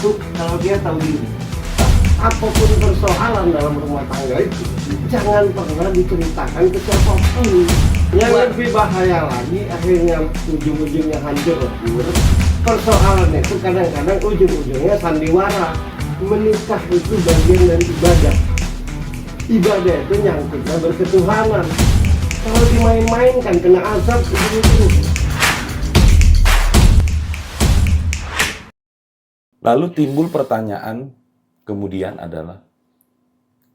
satu, kalau dia tahu diri. Apapun persoalan dalam rumah tangga itu, jangan pernah diceritakan ke siapapun. Yang lebih bahaya lagi, akhirnya ujung-ujungnya hancur lebur. Persoalan itu kadang-kadang ujung-ujungnya sandiwara. Menikah itu bagian dari ibadah. Ibadah itu nyangkutnya berketuhanan. Kalau dimain-mainkan kena azab itu. Lalu timbul pertanyaan kemudian adalah,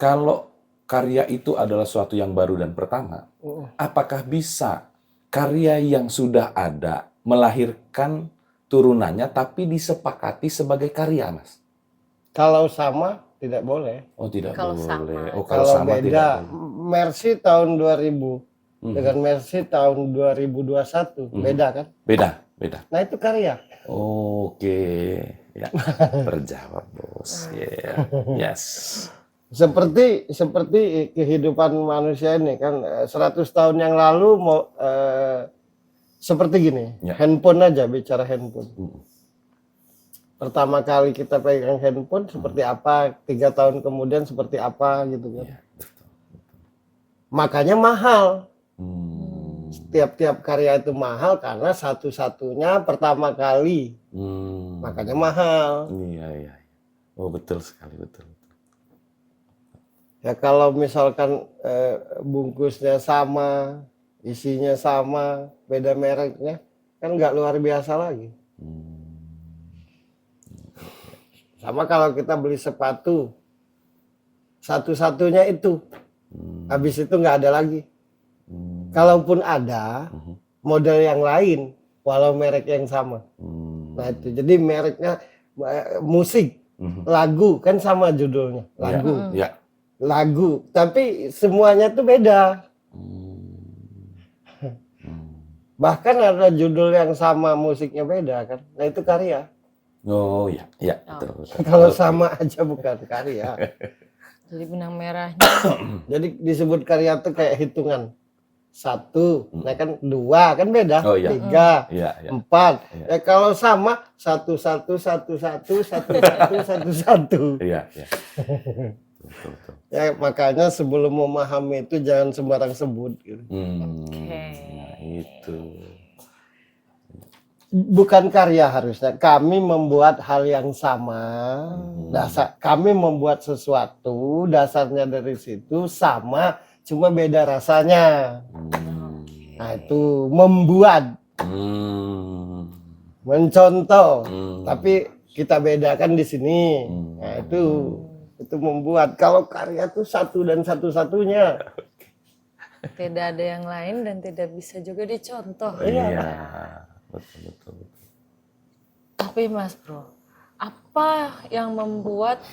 kalau karya itu adalah suatu yang baru dan pertama, apakah bisa karya yang sudah ada melahirkan turunannya tapi disepakati sebagai karya, Mas? Kalau sama tidak boleh. Oh, tidak Kalau boleh. sama. Oh, kalau sama tidak beda, boleh. Mercy tahun 2000 dengan Mercy tahun 2021 beda kan? Beda. Nah itu karya. Oke, ya, terjawab, Bos. Yeah. Yes. Seperti kehidupan manusia ini kan 100 tahun yang lalu seperti gini. Ya. Handphone aja, bicara handphone. Pertama kali kita pegang handphone seperti apa, 3 tahun kemudian seperti apa gitu kan. Ya, betul. Makanya mahal. Hmm. Tiap-tiap karya itu mahal karena satu-satunya pertama kali. Makanya mahal. Iya. Oh, betul sekali, betul. Ya kalau misalkan bungkusnya sama, isinya sama, beda mereknya, kan nggak luar biasa lagi. Sama kalau kita beli sepatu, satu-satunya itu, habis itu nggak ada lagi. Kalaupun ada, model yang lain, walau merek yang sama. Nah itu, jadi mereknya musik, lagu, kan sama judulnya, lagu. Ya. Lagu, tapi semuanya tuh beda. Bahkan ada judul yang sama, musiknya beda kan. Nah itu karya. Oh, ya, betul. Kalau sama aja bukan karya. Jadi benang merahnya. Jadi disebut karya tuh kayak hitungan. 1, nah kan 2 kan beda. Oh, iya. 3, Iya. 4. Iya. Ya kalau sama 1, 1, 1, 1, 1, 1, 1, 1. Iya. Betul. Ya makanya sebelum memahami itu jangan sembarang sebut gitu. Nah, itu. Bukan karya harusnya. Kami membuat hal yang sama. Kami membuat sesuatu, dasarnya dari situ sama, cuma beda rasanya. Nah itu membuat, mencontoh, tapi kita bedakan di sini. Nah itu membuat. Kalau karya itu satu dan satu-satunya. Tidak ada yang lain dan tidak bisa juga dicontoh. Iya. Betul. Tapi Mas Bro, apa yang membuat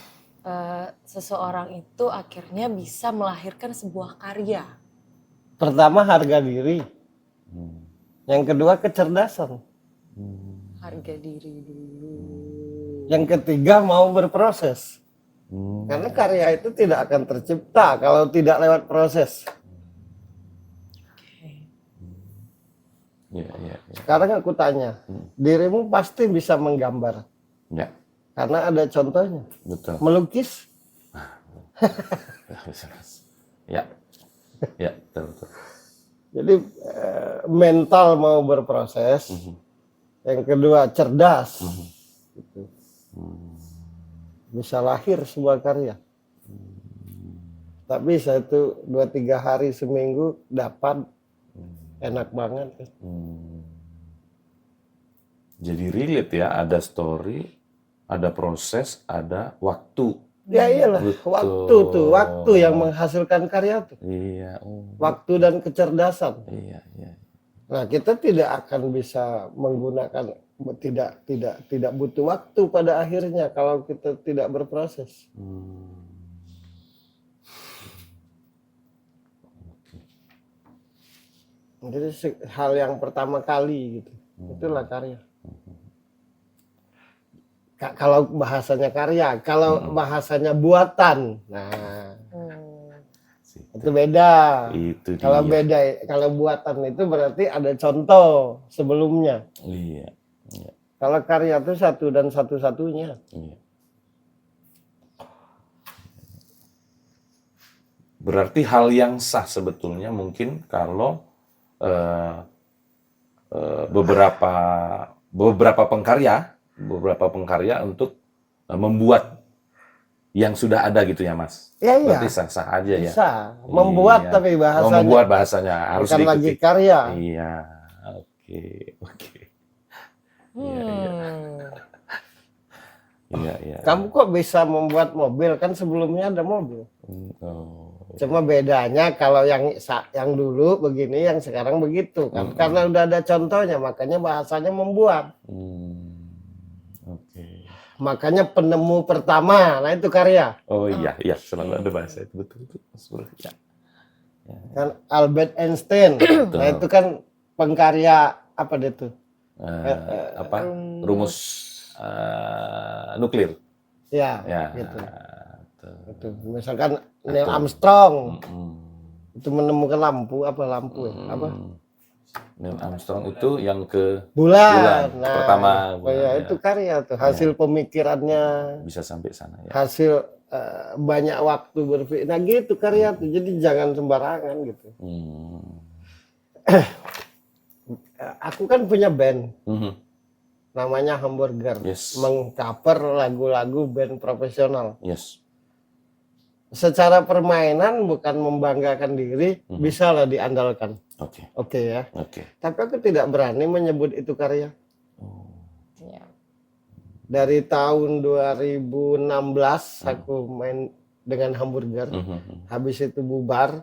seseorang itu akhirnya bisa melahirkan sebuah karya? Pertama harga diri. Yang kedua kecerdasan. Harga diri dulu. Yang ketiga mau berproses. Karena karya itu tidak akan tercipta kalau tidak lewat proses. Iya. Sekarang aku tanya, dirimu pasti bisa menggambar. Ya. Karena ada contohnya. Betul. Melukis. Ya, betul. Jadi mental mau berproses. Yang kedua cerdas. Gitu. Bisa lahir sebuah karya. Tak bisa itu 2-3 hari seminggu dapat. Enak banget. Jadi relate ya, ada story, ada proses, ada waktu. Ya iyalah, Betul. waktu yang menghasilkan karya tuh. Iya. Waktu dan kecerdasan. Iya. Nah, kita tidak akan bisa menggunakan, tidak butuh waktu pada akhirnya kalau kita tidak berproses. Jadi hal yang pertama kali gitu, itulah karya. Kalau bahasanya karya, kalau bahasanya buatan, nah itu beda. Itu dia. Kalau beda, kalau buatan itu berarti ada contoh sebelumnya. Iya. Kalau karya itu satu dan satu-satunya. Iya. Berarti hal yang sah sebetulnya mungkin kalau eh, beberapa pengkarya untuk membuat yang sudah ada gitu ya Mas. Ya, iya. Berarti sah-sah aja ya. Bisa. Membuat Iya. tapi bahasanya. Membuat bahasanya harus bukan lagi diikuti. karya. Iya. Oke. Iya, iya. Iya, iya. Kamu kok bisa membuat mobil? Kan sebelumnya ada mobil. Oh. Cuma bedanya kalau yang dulu begini, yang sekarang begitu kan. Karena udah ada contohnya, makanya bahasanya membuat. Oke. Makanya penemu pertama, nah itu karya. Oh iya, iya selalu ada bahasa itu betul. Mas Bro. Ya. Kan Albert Einstein, nah itu kan pengkarya apa dia tuh? Apa? Rumus nuklir. Ya, Ya. gitu. Betul. Itu. Misalkan Neil Armstrong Mm. itu menemukan lampu ya? Apa? Neil Armstrong itu yang ke Bulan. Bulan. Pertama Oh ya, bulan, itu karya tuh, hasil pemikirannya, bisa sampai sana ya. hasil banyak waktu berpikir. Nah gitu karya tuh. Jadi jangan sembarangan gitu. Aku kan punya band namanya Hamburger, Yes. mengcover lagu-lagu band profesional. Yes. Secara permainan bukan membanggakan diri, bisa lah diandalkan. Oke. Oke ya. Oke. Tapi aku tidak berani menyebut itu karya. Ya. Dari tahun 2016 aku main dengan Hamburger. Habis itu bubar,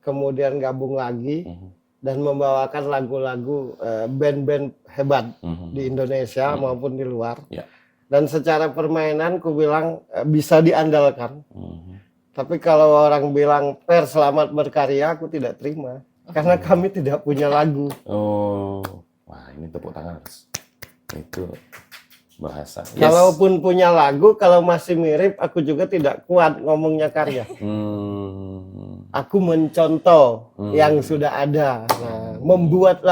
kemudian gabung lagi dan membawakan lagu-lagu band-band hebat di Indonesia maupun di luar. Ya. Dan secara permainan ku bilang bisa diandalkan. Tapi kalau orang bilang Per selamat berkarya, aku tidak terima. Karena kami tidak punya lagu. Oh, wah ini tepuk tangan harus. Itu bahasa. Yes. Kalaupun punya lagu, kalau masih mirip, aku juga tidak kuat ngomongnya karya. Aku mencontoh yang sudah ada. Nah, membuat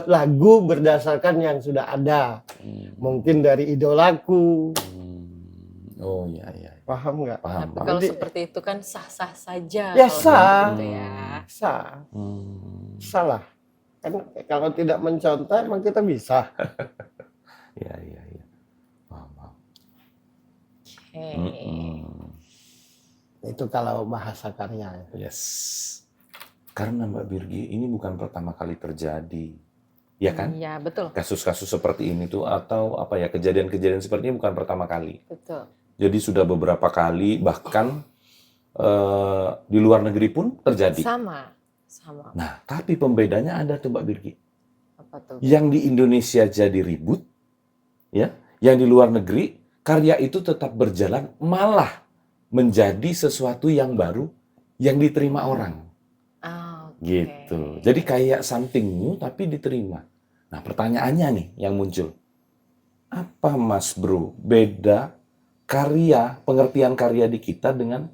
lagu berdasarkan yang sudah ada. Mungkin dari idolaku. Oh iya iya. Paham nggak? Paham. Tapi kalau seperti itu kan sah-sah saja. Ya kalau sah. gitu ya. Sah. Salah. Kan kalau tidak mencontoh emang kita bisa. Iya iya iya. Paham. Oke. Itu kalau bahasa karya. Yes. Karena Mbak Birgi ini bukan pertama kali terjadi. Ya kan? Iya, betul. Kasus-kasus seperti ini tuh atau apa ya, kejadian-kejadian seperti ini bukan pertama kali. Betul. Jadi sudah beberapa kali, bahkan di luar negeri pun terjadi. Sama. Nah, tapi pembedanya ada tuh Mbak Birgi. Apa tuh? Yang di Indonesia jadi ribut, ya, yang di luar negeri karya itu tetap berjalan, malah menjadi sesuatu yang baru yang diterima orang. Gitu. Jadi kayak something new tapi diterima. Nah, pertanyaannya nih yang muncul. Apa Mas Bro beda pengertian karya di kita dengan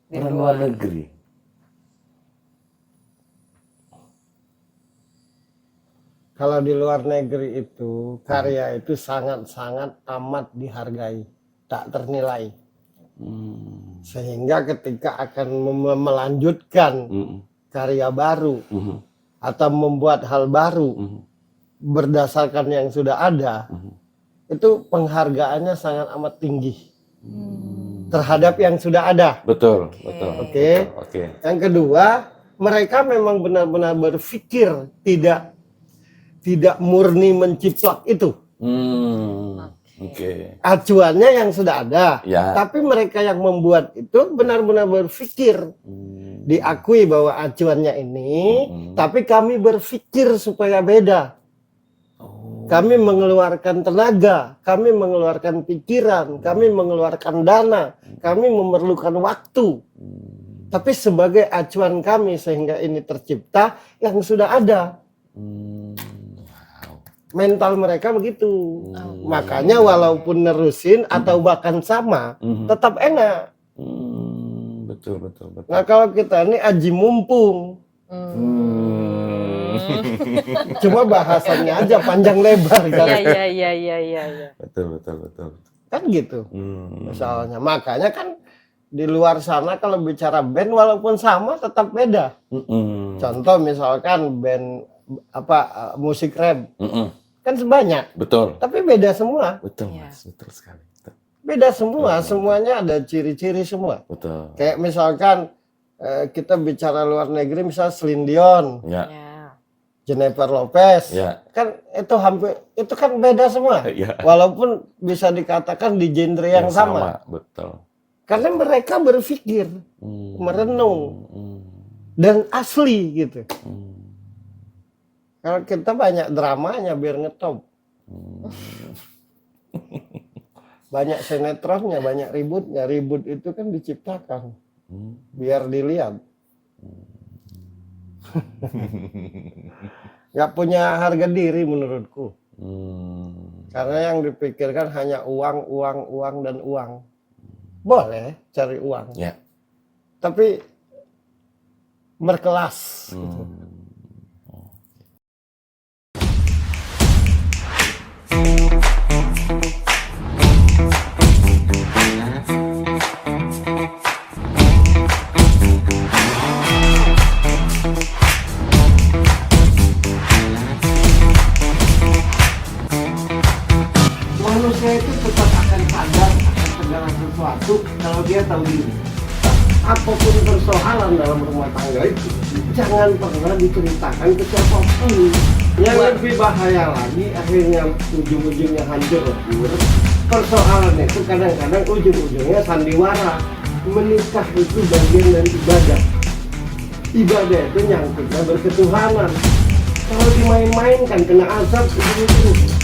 Di orang luar. luar negeri? Kalau di luar negeri itu, karya itu sangat-sangat amat dihargai, tak ternilai. Sehingga ketika akan melanjutkan karya baru atau membuat hal baru berdasarkan yang sudah ada, itu penghargaannya sangat amat tinggi terhadap yang sudah ada. Betul. Oke. Yang kedua, mereka memang benar-benar berpikir tidak murni menciplak itu. Oke. Acuannya yang sudah ada, Ya. tapi mereka yang membuat itu benar-benar berpikir. Diakui bahwa acuannya ini, tapi kami berpikir supaya beda. Kami mengeluarkan tenaga, kami mengeluarkan pikiran, kami mengeluarkan dana, kami memerlukan waktu. Tapi sebagai acuan kami sehingga ini tercipta yang sudah ada. Mental mereka begitu. Makanya walaupun nerusin atau bahkan sama, tetap enak. Betul. Nah kalau kita ini aji mumpung. Cuma bahasannya aja panjang lebar kan. Iya. Betul. Kan gitu. Hmm. Misalnya, makanya kan di luar sana kalau bicara band walaupun sama tetap beda. Mm-mm. Contoh misalkan band musik rap Mm-mm. kan sebanyak, Betul. tapi beda semua. Betul, Iya. Mas. Betul sekali. Betul. Beda semua, semuanya ada ciri-ciri semua. Betul. Kayak misalkan kita bicara luar negeri, misal Celine Dion, Ya. Jennifer Lopez, Ya. kan itu kan beda semua. Ya. Walaupun bisa dikatakan di genre yang sama. Betul. Karena mereka berpikir, merenung, dan asli gitu. Kalau kita banyak dramanya biar ngetop. Banyak sinetronnya, banyak ributnya. Ribut itu kan diciptakan biar dilihat. Gak punya harga diri menurutku. Karena yang dipikirkan hanya uang, dan uang. Boleh cari uang. Ya. Tapi berkelas. Gitu. Manusia itu tetap akan sadar akan segala sesuatu kalau dia tahu diri. Apapun persoalan dalam rumah tangga itu jangan pernah diceritakan ke siapapun. Yang lebih bahaya lagi akhirnya ujung-ujungnya hancur lebur. Persoalan itu kadang-kadang ujung-ujungnya sandiwara. Menikah itu bagian dari ibadah. Ibadah itu nyangkutnya berketuhanan. Kalau dimain-mainkan kena azab ujung-ujung